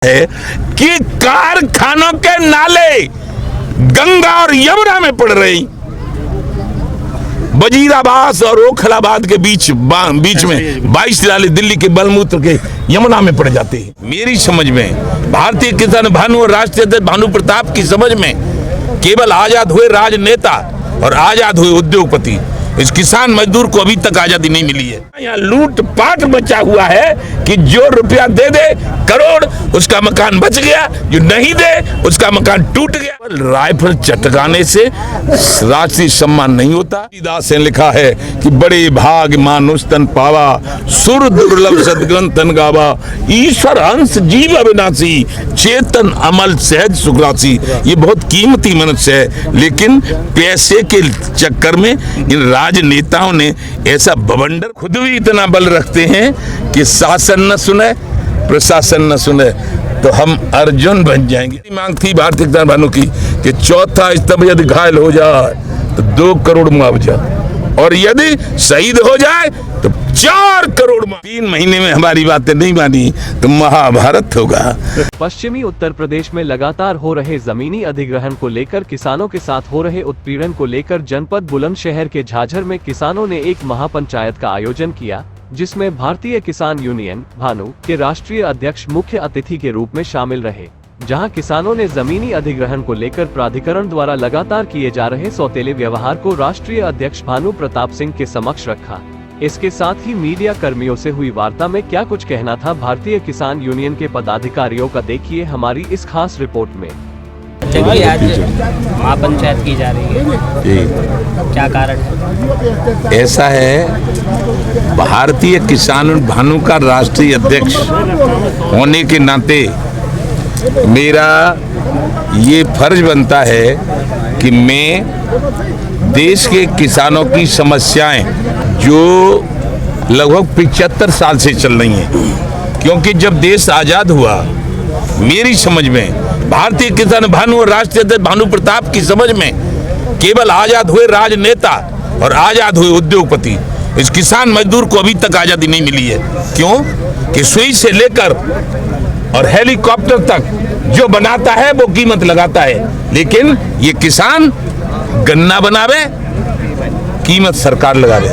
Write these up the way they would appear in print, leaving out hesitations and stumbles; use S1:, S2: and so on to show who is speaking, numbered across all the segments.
S1: है कि कारखानों के नाले गंगा और यमुना में पड़ रही। वजीराबाद और ओखलाबाद के बीच में 22 नाले दिल्ली के बलमूत्र के यमुना में पड़ जाते हैं। मेरी समझ में भारतीय किसान भानु और राष्ट्रीय अध्यक्ष भानु प्रताप की समझ में केवल आजाद हुए राजनेता और आजाद हुए उद्योगपति, इस किसान मजदूर को अभी तक आजादी नहीं मिली है। यहाँ लूट पाट मचा हुआ है कि जो रुपया दे दे करोड़, उसका मकान बच गया, जो नहीं दे उसका मकान टूट गया। राइफल चटकाने से राष्ट्रीय सम्मान नहीं होता। दास ने लिखा है कि बड़े भाग मानुष तन पावा, सुर दुर्लभ सदग्रंथ तन गावा, ईश्वर अंश जीव अविनाशी, चेतन अमल सहज सुखरासी। ये बहुत कीमती मनुष्य है, लेकिन पैसे के चक्कर में इन राजनेताओं ने ऐसा बवंडर, खुद भी इतना बल रखते हैं कि शासन न सुने प्रशासन न सुने तो हम अर्जुन बन जाएंगे। मांग थी भारतीय किसान भानु की कि चौथा स्तंभ यदि घायल हो जाए तो 2 करोड़ मुआवजा, और यदि शहीद हो जाए तो 4 करोड़। 3 महीने में हमारी बातें नहीं मानी तो महाभारत होगा।
S2: पश्चिमी उत्तर प्रदेश में लगातार हो रहे जमीनी अधिग्रहण को लेकर किसानों के साथ हो रहे उत्पीड़न को लेकर जनपद बुलंदशहर के झाझर में किसानों ने एक महापंचायत का आयोजन किया, जिसमें भारतीय किसान यूनियन भानु के राष्ट्रीय अध्यक्ष मुख्य अतिथि के रूप में शामिल रहे। जहां किसानों ने जमीनी अधिग्रहण को लेकर प्राधिकरण द्वारा लगातार किए जा रहे सौतेले व्यवहार को राष्ट्रीय अध्यक्ष भानु प्रताप सिंह के समक्ष रखा। इसके साथ ही मीडिया कर्मियों से हुई वार्ता में क्या कुछ कहना था भारतीय किसान यूनियन के पदाधिकारियों का, देखिए हमारी इस खास रिपोर्ट में।
S3: आज महापंचायत की जा रही है, क्या कारण है?
S1: ऐसा है, भारतीय किसान भानु का राष्ट्रीय अध्यक्ष होने के नाते मेरा ये फर्ज बनता है कि मैं देश के किसानों की समस्याएं जो लगभग 75 साल से चल रही हैं, क्योंकि जब देश आजाद हुआ, मेरी समझ में भारतीय किसान भानु और राष्ट्रीय अध्यक्ष भानु प्रताप की समझ में केवल आजाद हुए राजनेता और आजाद हुए उद्योगपति, इस किसान मजदूर को अभी तक आजादी नहीं मिली है। क्यों कि सुई से लेकर और हेलीकॉप्टर तक जो बनाता है वो कीमत लगाता है, लेकिन ये किसान गन्ना बनावे कीमत सरकार लगावे,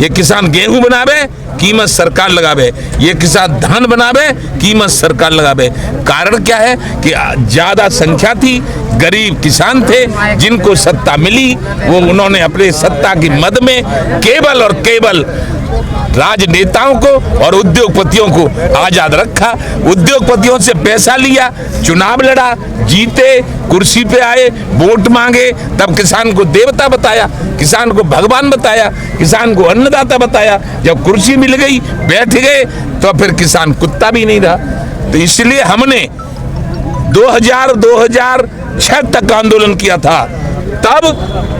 S1: ये किसान गेहूं बनावे कीमत सरकार लगावे, ये किसान धान बनावे कीमत सरकार लगावे। कारण क्या है कि ज्यादा संख्या थी, गरीब किसान थे, जिनको सत्ता मिली वो उन्होंने अपने सत्ता की मद में केवल और केवल राजनेताओं को और उद्योगपतियों को आजाद रखा। उद्योगपतियों से पैसा लिया, चुनाव लड़ा, जीते, कुर्सी पे आए, वोट मांगे, तब किसान को देवता बताया, किसान को भगवान बताया, किसान को अन्नदाता बताया। जब कुर्सी मिल गई, बैठ गए, तो फिर किसान कुत्ता भी नहीं रहा। तो इसलिए हमने 2006 तक आंदोलन किया था। तब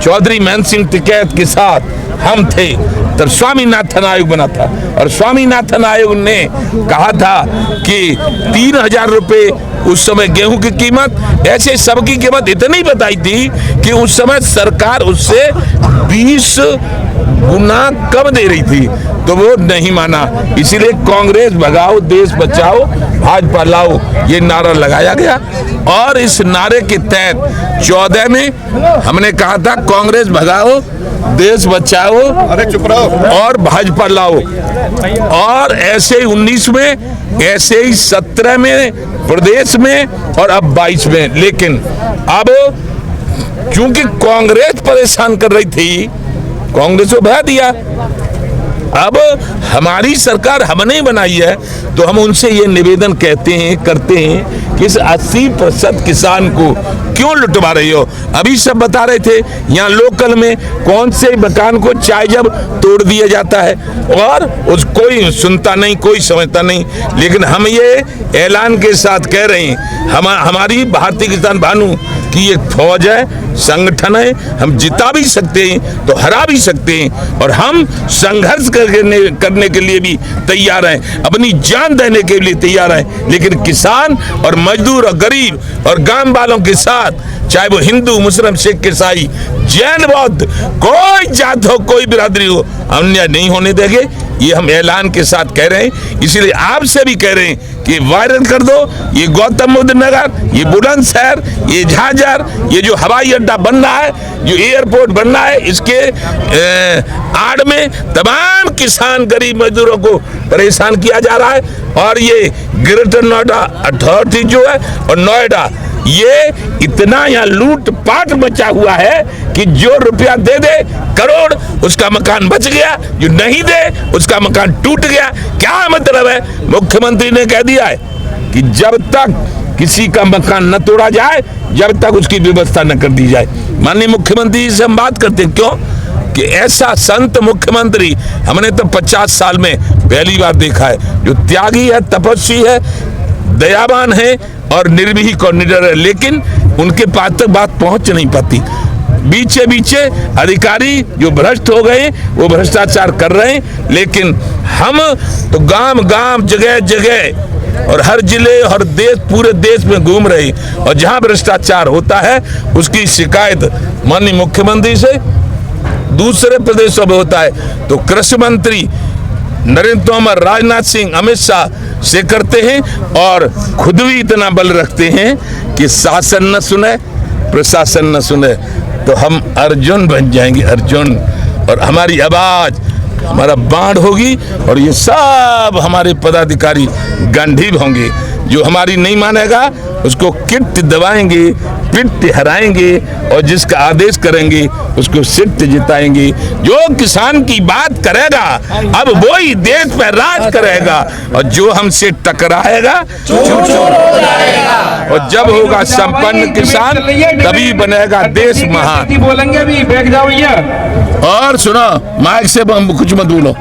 S1: चौधरी मान सिंह टिकैत के साथ हम थे, तब स्वामीनाथन आयोग बना था, और स्वामीनाथन आयोग ने कहा था कि 3000 रुपये उस समय गेहूं की कीमत, ऐसे सबकी कीमत इतनी बताई थी कि उस समय सरकार उससे 20 गुना कम दे रही थी, तो वो नहीं माना। इसीलिए कांग्रेस भगाओ देश बचाओ भाजपा लाओ ये नारा लगाया गया, और इस नारे के तहत 14 में हमने कहा था कांग्रेस भगाओ देश बचाओ, अरे चुप रहो, और भाजपा लाओ, और ऐसे 19 में, ऐसे ही 17 में प्रदेश में, और अब 22 में। लेकिन अब चूंकि कांग्रेस परेशान कर रही थी, कांग्रेस को भगा दिया। अब हमारी सरकार हमने बनाई है, तो हम उनसे ये निवेदन करते हैं कि इस 80% किसान को क्यों लुटवा रही हो? अभी सब बता रहे थे यहाँ लोकल में कौन से मकान को चाय जब तोड़ दिया जाता है, और उस कोई सुनता नहीं, कोई समझता नहीं। लेकिन हम ये ऐलान के साथ कह रहे हैं, हमारी भारतीय किसान भानु की एक फौज है, संगठन है, हम जिता भी सकते हैं तो हरा भी सकते हैं, और हम संघर्ष करने के लिए भी तैयार हैं, अपनी जान देने के लिए तैयार हैं। लेकिन किसान और मजदूर और गरीब और गांव वालों के साथ, चाहे वो हिंदू मुस्लिम सिख ईसाई जैन बौद्ध, कोई जात हो कोई बिरादरी हो, अन्याय नहीं होने देंगे। ये हम ऐलान के साथ कह रहे हैं, इसलिए आपसे भी कह रहे हैं कि वायरल कर दो। ये गौतम बुद्ध नगर, ये बुलंदशहर, ये झाझर, ये जो हवाई अड्डा बन रहा है, जो एयरपोर्ट बन रहा है, इसके आड़ में तमाम किसान गरीब मजदूरों को परेशान किया जा रहा है। और ये ग्रेटर नोएडा अथॉरिटी जो है और नोएडा, ये इतना यहाँ लूट पाट मचा हुआ है कि जो रुपया दे दे करोड़, उसका मकान बच गया, जो नहीं दे उसका मकान टूट गया। क्या मतलब है? मुख्यमंत्री ने कह दिया है कि जब तक किसी का मकान न तोड़ा जाए, जब तक उसकी व्यवस्था न कर दी जाए। माननीय मुख्यमंत्री से हम बात करते हैं, क्यों कि ऐसा संत मुख्यमंत्री हमने तो 50 साल में पहली बार देखा है, जो त्यागी है, तपस्वी है, दयावान है और निर्भीक और निडर है, लेकिन उनके पास तक बात पहुंच नहीं पाती। बीचे बीचे अधिकारी जो भ्रष्ट हो गए वो भ्रष्टाचार कर रहे हैं, लेकिन हम तो गांव गांव जगह जगह और हर जिले और देश, पूरे देश में घूम रहे, और जहां भ्रष्टाचार होता है उसकी शिकायत माननीय मुख्यमंत्री से, दूसरे प्रदेशों में होता है तो कृषि मंत्री नरेंद्र तोमर, राजनाथ सिंह, अमित शाह से करते हैं, और खुद भी इतना बल रखते हैं कि शासन न सुने, प्रशासन न सुने, तो हम अर्जुन बन जाएंगे, अर्जुन, और हमारी आवाज, हमारा बाण होगी, और ये सब हमारे पदाधिकारी गांडीव होंगे। जो हमारी नहीं मानेगा उसको किट दबाएंगे, पिट हराएंगे, और जिसका आदेश करेंगे उसको सिट जिताएंगे। जो किसान की बात करेगा अब वो ही देश पर राज करेगा, और जो हमसे टकराएगा और जब होगा संपन्न किसान तभी बनेगा देश महान।
S4: बोलेंगे भी बैठ जाओ ये।
S1: और सुनो, माइक से कुछ मत बोलो।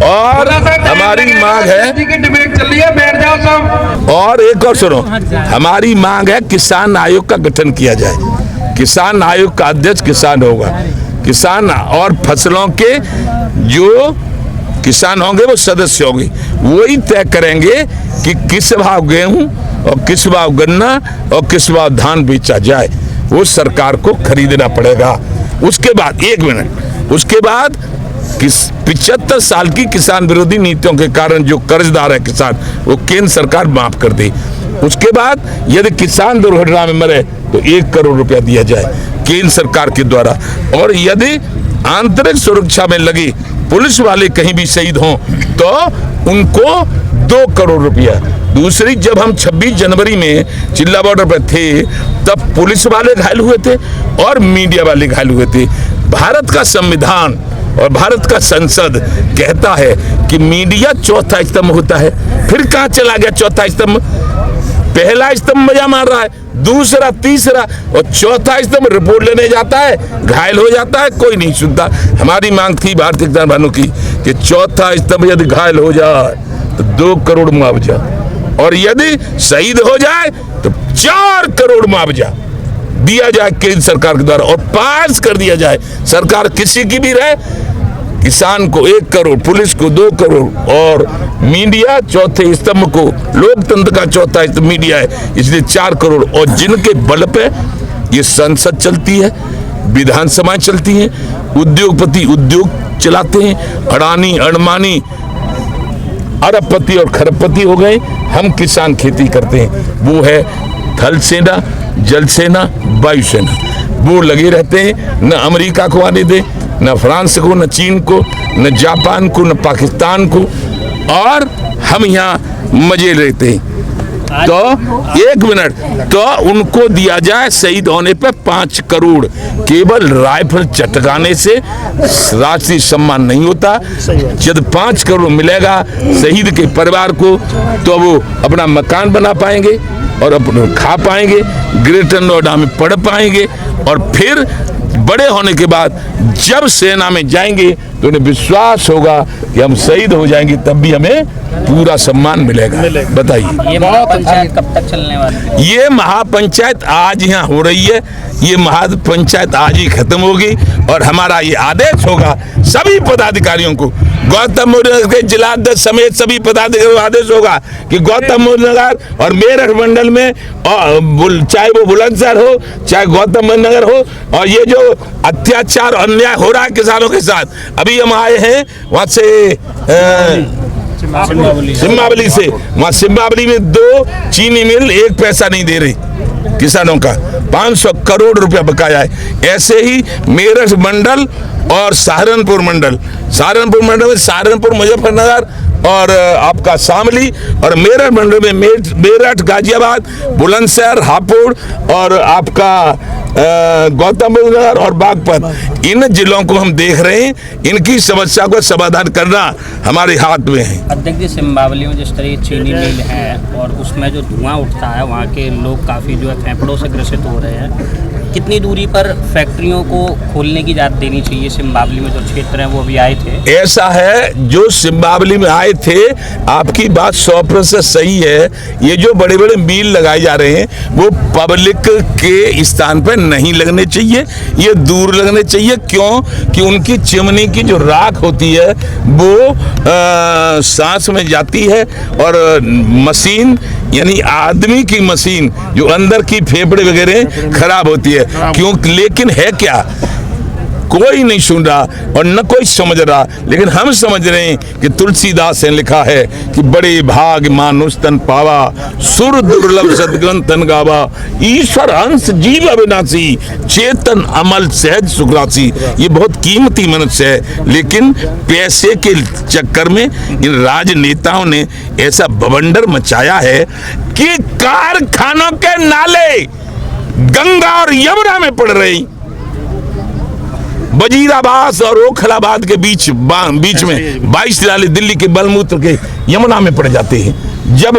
S1: और हमारी मांग है,
S4: डिबेट चल रही है, बैठ जाओ सब।
S1: और एक और सुनो, हमारी मांग है किसान आयोग का गठन किया जाए। किसान आयोग का अध्यक्ष किसान होगा, किसान और फसलों के जो किसान होंगे वो सदस्य होंगे, वही तय करेंगे कि किस भाव गेहूं और किस भाव गन्ना और किस भाव धान बेचा जाए। वो सरकार को खरीदना पड़ेगा। उसके बाद 1 मिनट, उसके बाद 75 साल की किसान विरोधी नीतियों के कारण जो कर्जदार है किसान, वो केंद्र सरकार माफ कर दे। उसके बाद यदि किसान दुर्घटना में मरे तो 1 करोड़ रुपया दिया जाए केंद्र सरकार के द्वारा। और यदि आंतरिक सुरक्षा में लगी पुलिस वाले कहीं भी शहीद हों तो उनको 2 करोड़ रुपया। दूसरी, जब हम 26 जनवरी में चिल्ला बॉर्डर पर थे तब पुलिस वाले घायल हुए थे और मीडिया वाले घायल हुए थे। भारत का संविधान और भारत का संसद कहता है कि मीडिया चौथा स्तंभ होता है। फिर कहां चला गया चौथा स्तंभ? पहला स्तंभ मजा मार रहा है, दूसरा, तीसरा और चौथा स्तंभ रिपोर्ट लेने जाता है, घायल हो जाता है, कोई नहीं सुनता। हमारी मांग थी भारतीय किसान भाइयों की कि चौथा स्तंभ यदि घायल हो जाए तो 2 करोड़ मुआवजा, और यदि शहीद हो जाए तो 4 करोड़ मुआवजा दिया जाए केंद्र सरकार के द्वारा, और पास कर दिया जाए। सरकार किसी की भी रहे, किसान को 1 करोड़, पुलिस को 2 करोड़, और मीडिया चौथे स्तंभ को, लोकतंत्र का चौथा स्तंभ मीडिया है, इसलिए 4 करोड़। और जिनके बल पे ये संसद चलती है, विधानसभाएं चलती हैं, उद्योगपति उद्योग चलाते हैं, अडानी अडमानी अरबपति और खरबपति हो गए, हम किसान खेती करते हैं। वो है थल सेना, जल सेना, वायुसेना, वो लगे रहते हैं, न अमेरिका को आने दे, न फ्रांस को, न चीन को, न जापान को, न पाकिस्तान को, और हम यहाँ मजे लेते हैं। तो 1 मिनट, तो उनको दिया जाए शहीद होने पर 5 करोड़। केवल राइफल चटकाने से राष्ट्रीय सम्मान नहीं होता। जब 5 करोड़ मिलेगा शहीद के परिवार को तो वो अपना मकान बना पाएंगे और अपने खा पाएंगे, ग्रेटर नोएडा में पढ़ पाएंगे, और फिर बड़े होने के बाद जब सेना में जाएंगे तो उन्हें विश्वास होगा कि हम शहीद हो जाएंगे, तब भी हमें पूरा सम्मान मिलेगा। बताइए,
S3: ये महापंचायत कब तक चलने वाली है?
S1: ये महापंचायत आज यहाँ हो रही है, ये महापंचायत आज ही खत्म होगी, और हमारा ये आदेश होगा सभी पदाधिकारियों को, गौतम बुद्ध नगर के जिलाध्यक्ष समेत सभी पदाधिकारियों को आदेश होगा कि गौतम बुद्ध नगर और मेरठ मंडल में चाहे वो बुलंदशहर हो चाहे गौतम बुद्ध नगर हो, और ये जो अत्याचार और अन्याय हो रहा है किसानों के साथ, अभी हम आए हैं वहां से सिम्बावली से, वहां सिम्बावली में 2 चीनी मिल 1 पैसा नहीं दे रही किसानों का, 500 करोड़ रुपया बकाया है। ऐसे ही मेरठ मंडल और सहारनपुर मंडल में सहारनपुर, मुजफ्फरनगर और आपका शामली, और मेरठ मंडल में मेरठ, गाजियाबाद, बुलंदशहर, हापुड़ और आपका गौतम बुद्ध नगर और बागपत, इन जिलों को हम देख रहे हैं। इनकी समस्या को समाधान करना हमारे हाथ में है।
S3: अध्यक्ष जी, सिम्बावली में जिस तरह चीनी मिल है और उसमें जो धुआं उठता है, वहाँ के लोग काफ़ी जो है फेफड़ों से ग्रसित हो रहे हैं। कितनी दूरी पर फैक्ट्रियों को खोलने की इजाज़त देनी चाहिए? सिम्बावली में जो क्षेत्र है वो अभी आए थे।
S1: ऐसा है, जो सिम्बावली में आए थे, आपकी बात 100% सही है। ये जो बड़े बड़े मिल लगाए जा रहे हैं वो पब्लिक के स्थान पर नहीं लगने चाहिए, ये दूर लगने चाहिए। क्यों? कि उनकी चिमनी की जो राख होती है वो सांस में जाती है, और मशीन यानी आदमी की मशीन जो अंदर की फेफड़े वगैरह खराब होती है। क्यों? लेकिन है क्या, कोई नहीं सुन रहा और न कोई समझ रहा, लेकिन हम समझ रहे हैं कि तुलसीदास ने लिखा है कि बड़े भाग मानुष तन पावा, सुर दुर्लभ सदगन तन गावा, ईश्वर अंश जीव अविनाशी, चेतन अमल सहज सुखरासी। ये बहुत कीमती मनुष्य है, लेकिन पैसे के चक्कर में इन राजनेताओं ने ऐसा बवंडर मचाया है कि कारखानों के नाले गंगा और यमुना में पड़ रही, वजीराबाद और ओखलाबाद के बीच में 22 नाले दिल्ली के बलमूत्र के यमुना में पड़ जाते हैं। जब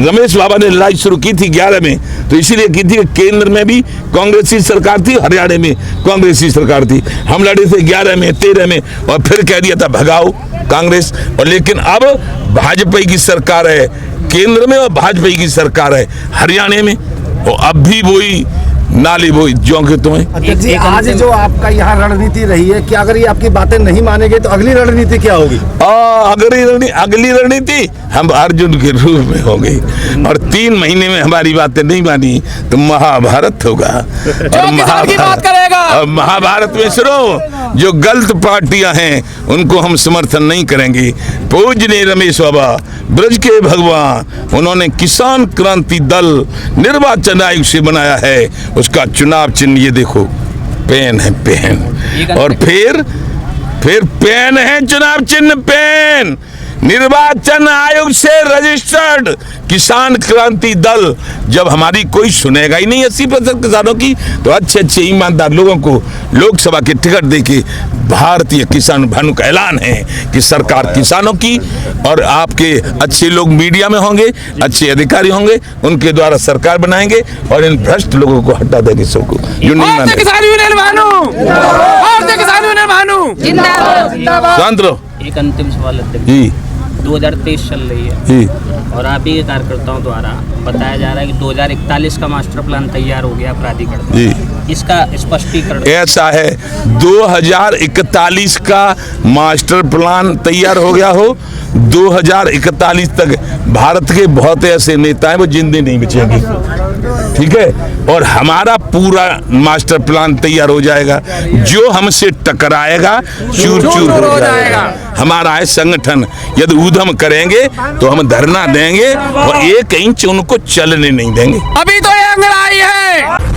S1: रमेश बाबा ने लड़ाई शुरू की थी 11 में, तो इसीलिए की थी कि केंद्र में भी कांग्रेसी सरकार थी, हरियाणा में कांग्रेसी सरकार थी। हम लड़े थे 11 में, 13 में, और फिर कह दिया था भगाओ कांग्रेस। और लेकिन अब भाजपा की सरकार है केंद्र में और भाजपा की सरकार है हरियाणा में, और अब भी वही नाली वो जो के तुम्हें।
S5: जी, आज जो आपका यहाँ रणनीति रही है, कि अगर ये आपकी बातें नहीं मानेंगे तो अगली रणनीति क्या होगी?
S1: अगली रणनीति हम अर्जुन के रूप में होगी, और 3 महीने में हमारी बातें नहीं मानी तो महाभारत होगा। और महाभारत में सुनो, जो गलत पार्टियां हैं उनको हम समर्थन नहीं करेंगे। पूजनीय रमेश बाबा ब्रज के भगवान, उन्होंने किसान क्रांति दल निर्वाचन आयोग से बनाया है, उसका चुनाव चिन्ह ये देखो, पेन है, पेन, और फिर पेन है चुनाव चिन्ह, पेन। निर्वाचन आयोग से रजिस्टर्ड किसान क्रांति दल। जब हमारी कोई सुनेगा ही नहीं 80% किसानों की, तो अच्छे ईमानदार लोगों को लोकसभा के टिकट देके भारतीय किसान भानु का ऐलान है कि सरकार किसानों की, और आपके अच्छे लोग मीडिया में होंगे, अच्छे अधिकारी होंगे, उनके द्वारा सरकार बनाएंगे और इन भ्रष्ट लोगों को हटा देंगे सबको जो नहीं माने। शांत रहो।
S3: एक अंतिम सवाल अध्यक्ष
S1: जी,
S3: 2023 चल रही है
S1: जी,
S3: और आप ही के कार्यकर्ताओं द्वारा बताया जा रहा है कि 2041 का मास्टर प्लान तैयार हो गया प्राधिकरण
S1: जी।
S3: इसका स्पष्टीकरण।
S1: ऐसा है, 2041 का मास्टर प्लान तैयार हो गया हो, 2041 तक भारत के बहुत ऐसे नेता हैं वो जिंदे नहीं बचेंगे, ठीक है। और हमारा पूरा मास्टर प्लान तैयार हो जाएगा, जो हमसे टकराएगा चूर चूर हो जाएगा। हमारा है संगठन, यदि उधम करेंगे तो हम धरना देंगे और 1 इंच उनको चलने नहीं देंगे।
S4: अभी तो ये अंग्रेज आई है।